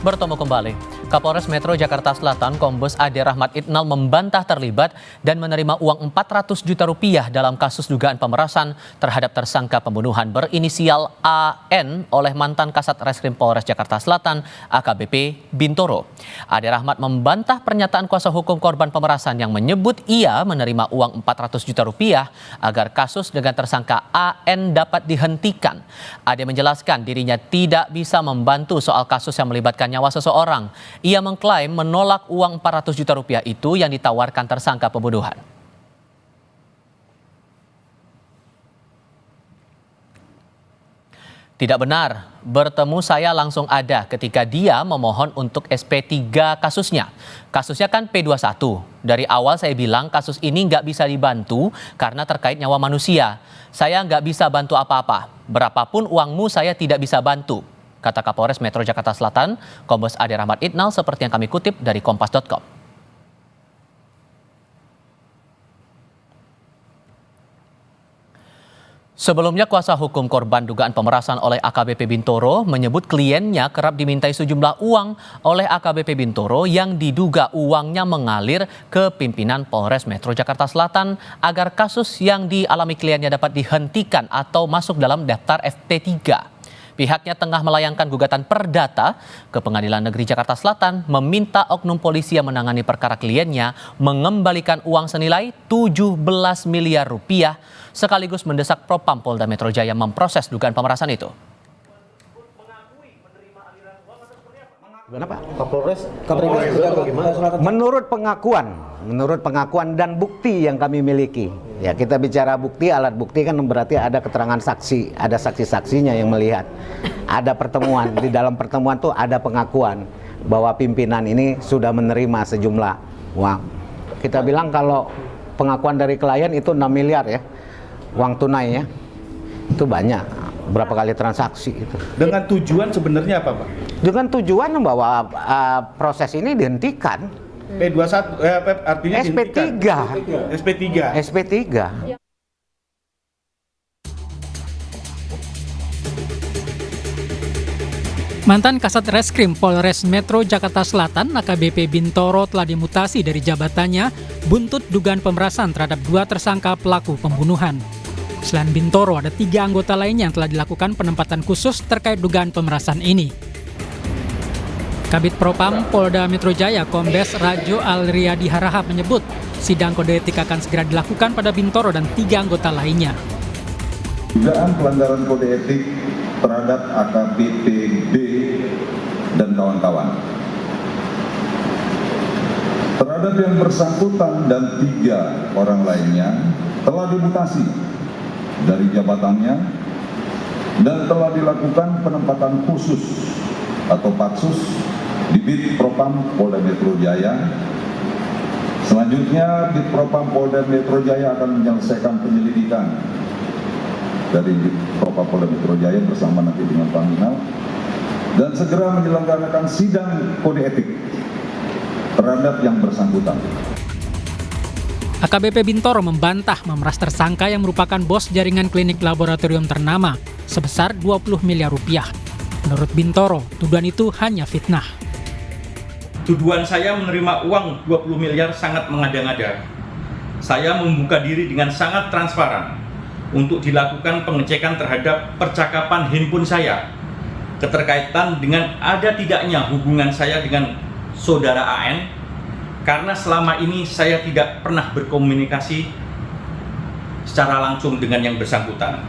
Bertemu kembali. Kapolres Metro Jakarta Selatan Kombes Ade Rahmat Itnal membantah terlibat dan menerima uang 400 juta rupiah dalam kasus dugaan pemerasan terhadap tersangka pembunuhan berinisial AN oleh mantan Kasat Reskrim Polres Jakarta Selatan AKBP Bintoro. Ade Rahmat membantah pernyataan kuasa hukum korban pemerasan yang menyebut ia menerima uang 400 juta rupiah agar kasus dengan tersangka AN dapat dihentikan. Ade menjelaskan dirinya tidak bisa membantu soal kasus yang melibatkan nyawa seseorang. Ia mengklaim menolak uang 400 juta rupiah itu yang ditawarkan tersangka pembunuhan. Tidak benar, bertemu saya langsung ada ketika dia memohon untuk SP3 kasusnya. Kasusnya kan P21. Dari awal saya bilang kasus ini nggak bisa dibantu karena terkait nyawa manusia. Saya nggak bisa bantu apa-apa. Berapapun uangmu saya tidak bisa bantu, kata Kapolres Metro Jakarta Selatan, Kombes Ade Rahmat Itnal seperti yang kami kutip dari Kompas.com. Sebelumnya, kuasa hukum korban dugaan pemerasan oleh AKBP Bintoro menyebut kliennya kerap dimintai sejumlah uang oleh AKBP Bintoro yang diduga uangnya mengalir ke pimpinan Polres Metro Jakarta Selatan agar kasus yang dialami kliennya dapat dihentikan atau masuk dalam daftar FP3. Pihaknya tengah melayangkan gugatan perdata ke Pengadilan Negeri Jakarta Selatan meminta oknum polisi yang menangani perkara kliennya mengembalikan uang senilai 17 miliar rupiah sekaligus mendesak Propam Polda Metro Jaya memproses dugaan pemerasan itu. Gimana Pak? Kapolres menurut pengakuan dan bukti yang kami miliki. Ya, kita bicara bukti, alat bukti kan berarti ada keterangan saksi, ada saksi-saksinya yang melihat. Ada pertemuan, di dalam pertemuan tuh ada pengakuan bahwa pimpinan ini sudah menerima sejumlah uang. Kita bilang kalau pengakuan dari klien itu 6 miliar ya, uang tunai ya. Itu banyak. Berapa kali transaksi itu. Dengan tujuan sebenarnya apa Pak? Dengan tujuan bahwa proses ini dihentikan. P21 artinya SP3. SP3. SP3. Mantan Kasat Reskrim Polres Metro Jakarta Selatan AKBP Bintoro telah dimutasi dari jabatannya buntut dugaan pemerasan terhadap 2 tersangka pelaku pembunuhan. Selain Bintoro, ada 3 anggota lainnya yang telah dilakukan penempatan khusus terkait dugaan pemerasan ini. Kabid Propam Polda Metro Jaya Kombes Rajo Alriyadi Harahap menyebut sidang kode etik akan segera dilakukan pada Bintoro dan 3 anggota lainnya. Dugaan pelanggaran kode etik terhadap AKBP B dan kawan-kawan. Terhadap yang bersangkutan dan 3 orang lainnya telah dimutasi dari jabatannya dan telah dilakukan penempatan khusus atau patsus di Bid Propam Polda Metro Jaya. Selanjutnya Bid Propam Polda Metro Jaya akan menyelesaikan penyelidikan dari Bid Propam Polda Metro Jaya bersama nanti dengan Paminal dan segera menyelenggarakan sidang kode etik terhadap yang bersangkutan. AKBP Bintoro membantah memeras tersangka yang merupakan bos jaringan klinik laboratorium ternama sebesar 20 miliar rupiah. Menurut Bintoro, tuduhan itu hanya fitnah. Tuduhan saya menerima uang 20 miliar sangat mengada-ngada. Saya membuka diri dengan sangat transparan untuk dilakukan pengecekan terhadap percakapan handphone saya, keterkaitan dengan ada tidaknya hubungan saya dengan saudara AN, karena selama ini saya tidak pernah berkomunikasi secara langsung dengan yang bersangkutan.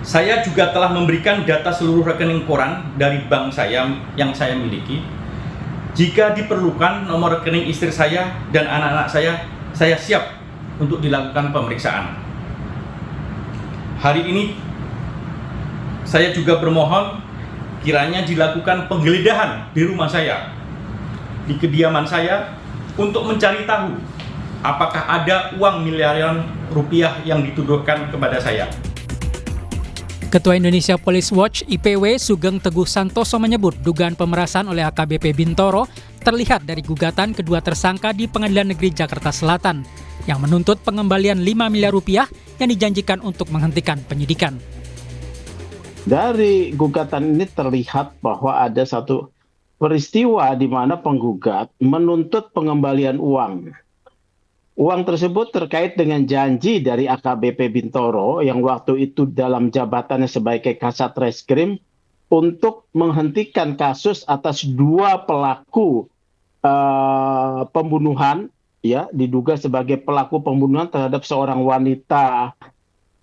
Saya juga telah memberikan data seluruh rekening koran dari bank saya yang saya miliki. Jika diperlukan nomor rekening istri saya dan anak-anak saya siap untuk dilakukan pemeriksaan. Hari ini saya juga bermohon kiranya dilakukan penggeledahan di rumah saya, di kediaman saya, untuk mencari tahu apakah ada uang miliaran rupiah yang dituduhkan kepada saya. Ketua Indonesia Police Watch IPW Sugeng Teguh Santoso menyebut dugaan pemerasan oleh AKBP Bintoro terlihat dari gugatan kedua tersangka di Pengadilan Negeri Jakarta Selatan yang menuntut pengembalian 5 miliar rupiah yang dijanjikan untuk menghentikan penyidikan. Dari gugatan ini terlihat bahwa ada satu peristiwa di mana penggugat menuntut pengembalian uang. Uang tersebut terkait dengan janji dari AKBP Bintoro yang waktu itu dalam jabatannya sebagai Kasat Reskrim untuk menghentikan kasus atas 2 pelaku pembunuhan, ya, diduga sebagai pelaku pembunuhan terhadap seorang wanita.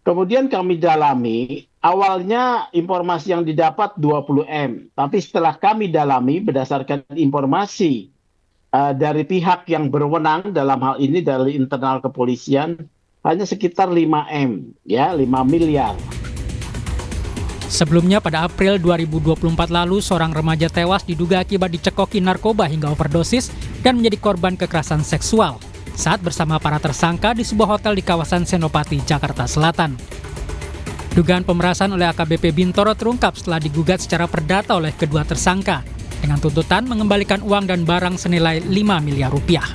Kemudian kami dalami, awalnya informasi yang didapat 20M, tapi setelah kami dalami berdasarkan informasi dari pihak yang berwenang dalam hal ini dari internal kepolisian, hanya sekitar 5M, ya, 5 miliar. Sebelumnya pada April 2024 lalu, seorang remaja tewas diduga akibat dicekoki narkoba hingga overdosis dan menjadi korban kekerasan seksual saat bersama para tersangka di sebuah hotel di kawasan Senopati, Jakarta Selatan. Dugaan pemerasan oleh AKBP Bintoro terungkap setelah digugat secara perdata oleh kedua tersangka dengan tuntutan mengembalikan uang dan barang senilai 5 miliar rupiah.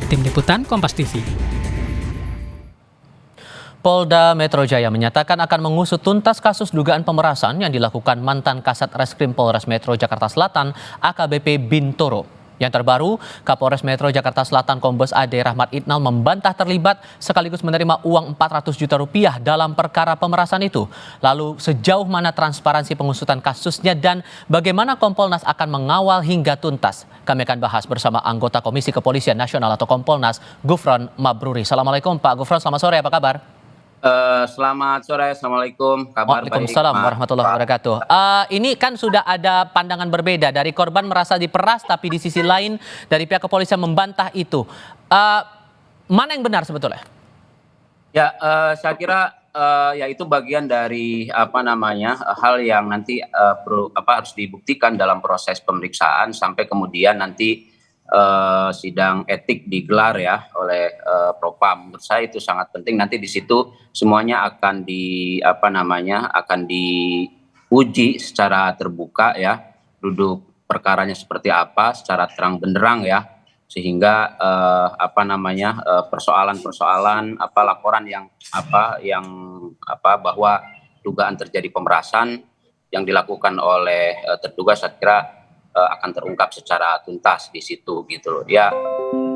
Tim Liputan Kompas TV. Polda Metro Jaya menyatakan akan mengusut tuntas kasus dugaan pemerasan yang dilakukan mantan Kasat Reskrim Polres Metro Jakarta Selatan AKBP Bintoro. Yang terbaru, Kapolres Metro Jakarta Selatan Kombes Ade Rahmat Itnal membantah terlibat sekaligus menerima uang 400 juta rupiah dalam perkara pemerasan itu. Lalu sejauh mana transparansi pengusutan kasusnya dan bagaimana Kompolnas akan mengawal hingga tuntas? Kami akan bahas bersama anggota Komisi Kepolisian Nasional atau Kompolnas, Gufron Mabruri. Assalamualaikum Pak Gufron, selamat sore, apa kabar? Selamat sore, Assalamualaikum. Kabar Waalaikumsalam baik, warahmatullahi wabarakatuh. Ini kan sudah ada pandangan berbeda dari korban merasa diperas, tapi di sisi lain dari pihak kepolisian membantah itu. Mana yang benar sebetulnya? Ya, saya kira ya itu bagian dari hal yang nanti harus dibuktikan dalam proses pemeriksaan sampai kemudian nanti sidang etik digelar ya oleh Propam. Menurut saya itu sangat penting. Nanti di situ semuanya akan akan diuji secara terbuka ya, duduk perkaranya seperti apa secara terang benderang ya, sehingga persoalan-persoalan laporan yang bahwa dugaan terjadi pemerasan yang dilakukan oleh terduga, saya kira akan terungkap secara tuntas di situ gitu loh. Ya,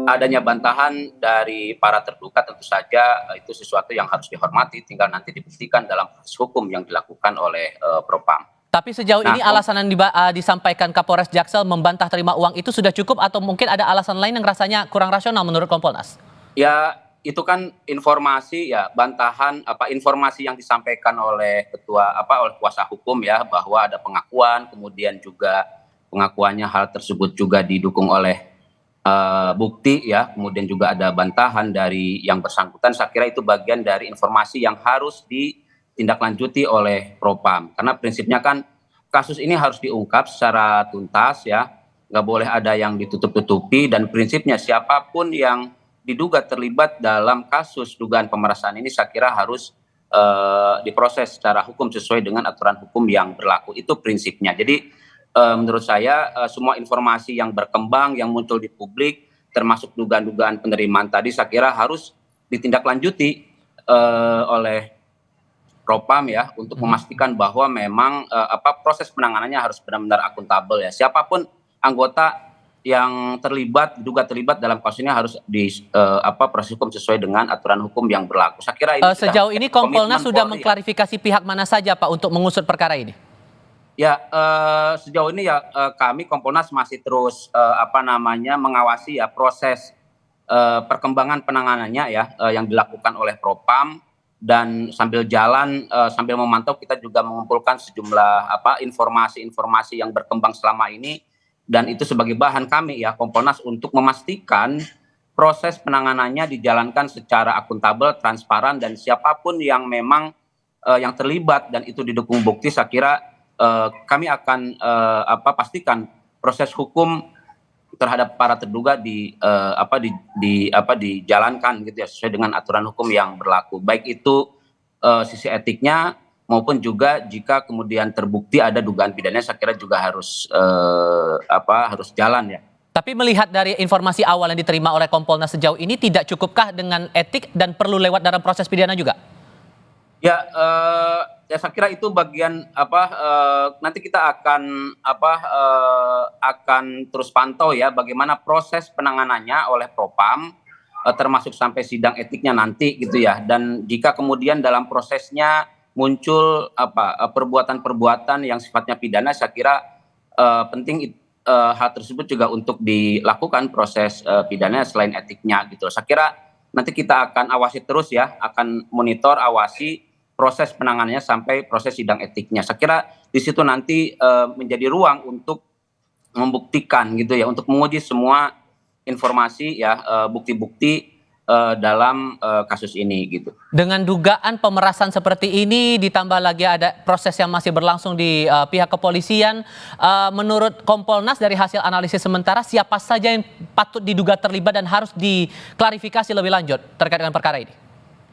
adanya bantahan dari para terduga tentu saja itu sesuatu yang harus dihormati, tinggal nanti dibuktikan dalam proses hukum yang dilakukan oleh Propam. Tapi sejauh ini alasan yang disampaikan Kapolres Jaksel membantah terima uang itu sudah cukup atau mungkin ada alasan lain yang rasanya kurang rasional menurut Kompolnas? Ya, itu kan informasi ya, bantahan informasi yang disampaikan oleh oleh kuasa hukum ya, bahwa ada pengakuan, kemudian juga pengakuannya hal tersebut juga didukung oleh bukti ya, kemudian juga ada bantahan dari yang bersangkutan. Saya kira itu bagian dari informasi yang harus ditindaklanjuti oleh Propam, karena prinsipnya kan kasus ini harus diungkap secara tuntas ya, nggak boleh ada yang ditutup-tutupi, dan prinsipnya siapapun yang diduga terlibat dalam kasus dugaan pemerasan ini saya kira harus diproses secara hukum sesuai dengan aturan hukum yang berlaku. Itu prinsipnya. Jadi menurut saya semua informasi yang berkembang, yang muncul di publik, termasuk dugaan-dugaan penerimaan tadi, saya kira harus ditindaklanjuti oleh Propam ya, untuk memastikan bahwa memang proses penanganannya harus benar-benar akuntabel ya. Siapapun anggota yang diduga terlibat dalam kasus ini harus proses hukum sesuai dengan aturan hukum yang berlaku. Saya kira ini sejauh ini Kompolnas sudah mengklarifikasi pihak mana saja Pak untuk mengusut perkara ini? Ya, sejauh ini ya kami Kompolnas masih terus mengawasi ya proses perkembangan penanganannya ya yang dilakukan oleh Propam, dan sambil jalan sambil memantau kita juga mengumpulkan sejumlah informasi-informasi yang berkembang selama ini, dan itu sebagai bahan kami ya Kompolnas untuk memastikan proses penanganannya dijalankan secara akuntabel, transparan, dan siapapun yang memang yang terlibat dan itu didukung bukti, saya kira kami akan pastikan proses hukum terhadap para terduga dijalankan gitu ya, sesuai dengan aturan hukum yang berlaku, baik itu sisi etiknya maupun juga jika kemudian terbukti ada dugaan pidana, saya kira juga harus jalan ya. Tapi melihat dari informasi awal yang diterima oleh Kompolnas sejauh ini, tidak cukupkah dengan etik dan perlu lewat dalam proses pidana juga? Ya, ya saya kira itu bagian nanti kita akan terus pantau ya bagaimana proses penanganannya oleh Propam, termasuk sampai sidang etiknya nanti gitu ya. Dan jika kemudian dalam prosesnya muncul perbuatan-perbuatan yang sifatnya pidana, saya kira penting hal tersebut juga untuk dilakukan proses pidana selain etiknya gitu. Saya kira nanti kita akan awasi terus ya, akan monitor, awasi proses penanganannya sampai proses sidang etiknya. Saya kira di situ nanti menjadi ruang untuk membuktikan gitu ya, untuk menguji semua informasi ya, bukti-bukti dalam kasus ini gitu. Dengan dugaan pemerasan seperti ini ditambah lagi ada proses yang masih berlangsung di pihak kepolisian, menurut Kompolnas dari hasil analisis sementara siapa saja yang patut diduga terlibat dan harus diklarifikasi lebih lanjut terkait dengan perkara ini?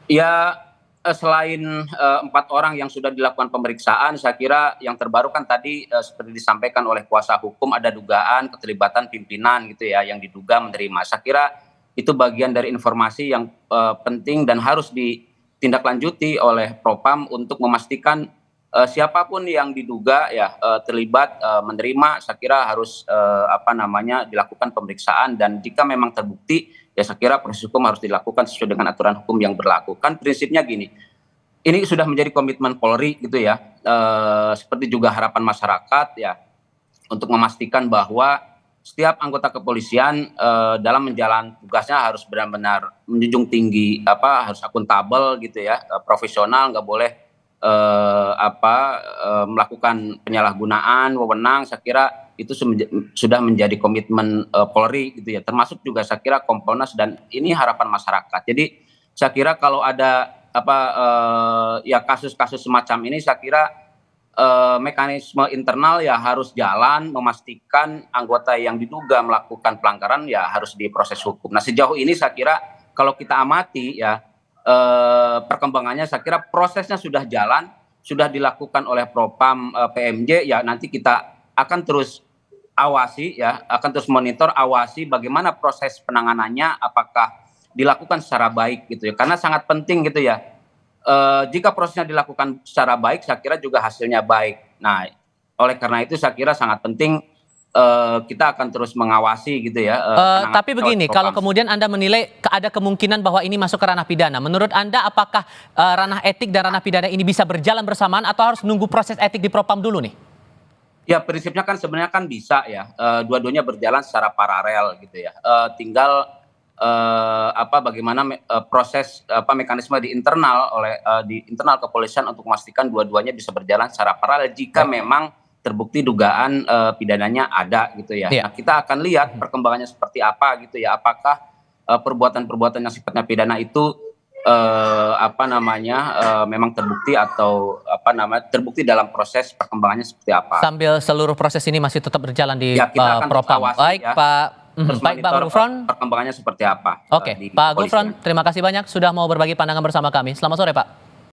Ya, selain 4 orang yang sudah dilakukan pemeriksaan, saya kira yang terbaru kan tadi seperti disampaikan oleh kuasa hukum ada dugaan keterlibatan pimpinan gitu ya yang diduga menerima. Saya kira itu bagian dari informasi yang penting dan harus ditindaklanjuti oleh Propam untuk memastikan siapapun yang diduga ya terlibat menerima. Saya kira harus dilakukan pemeriksaan, dan jika memang terbukti ya saya kira proses hukum harus dilakukan sesuai dengan aturan hukum yang berlaku. Kan prinsipnya gini, ini sudah menjadi komitmen Polri gitu ya, seperti juga harapan masyarakat ya, untuk memastikan bahwa setiap anggota kepolisian dalam menjalankan tugasnya harus benar-benar menjunjung tinggi, harus akuntabel gitu ya, profesional, nggak boleh melakukan penyalahgunaan wewenang. Saya kira itu sudah menjadi komitmen Polri gitu ya, termasuk juga saya kira Kompolnas, dan ini harapan masyarakat. Jadi saya kira kalau ada kasus-kasus semacam ini, saya kira mekanisme internal ya harus jalan, memastikan anggota yang diduga melakukan pelanggaran ya harus diproses hukum. Nah, sejauh ini saya kira kalau kita amati ya perkembangannya, saya kira prosesnya sudah jalan, sudah dilakukan oleh Propam PMJ ya. Nanti kita akan terus awasi ya, akan terus monitor, awasi bagaimana proses penanganannya, apakah dilakukan secara baik gitu ya, karena sangat penting gitu ya. Jika prosesnya dilakukan secara baik, saya kira juga hasilnya baik. Nah, oleh karena itu saya kira sangat penting kita akan terus mengawasi gitu ya. Tapi begini, kalau kemudian Anda menilai ada kemungkinan bahwa ini masuk ke ranah pidana, menurut Anda apakah ranah etik dan ranah pidana ini bisa berjalan bersamaan atau harus menunggu proses etik di Propam dulu nih? Ya, prinsipnya kan sebenarnya kan bisa ya, dua-duanya berjalan secara paralel gitu ya. Tinggal bagaimana proses mekanisme di internal di internal kepolisian untuk memastikan dua-duanya bisa berjalan secara paralel jika memang terbukti dugaan pidananya ada gitu ya. Nah, kita akan lihat perkembangannya seperti apa gitu ya. Apakah perbuatan-perbuatan yang sifatnya pidana itu memang terbukti atau terbukti dalam proses perkembangannya seperti apa. Sambil seluruh proses ini masih tetap berjalan di Propam. Baik, ya. Baik Pak Gufron, perkembangannya seperti apa. Oke, Pak Gufron, terima kasih banyak sudah mau berbagi pandangan bersama kami. Selamat sore Pak.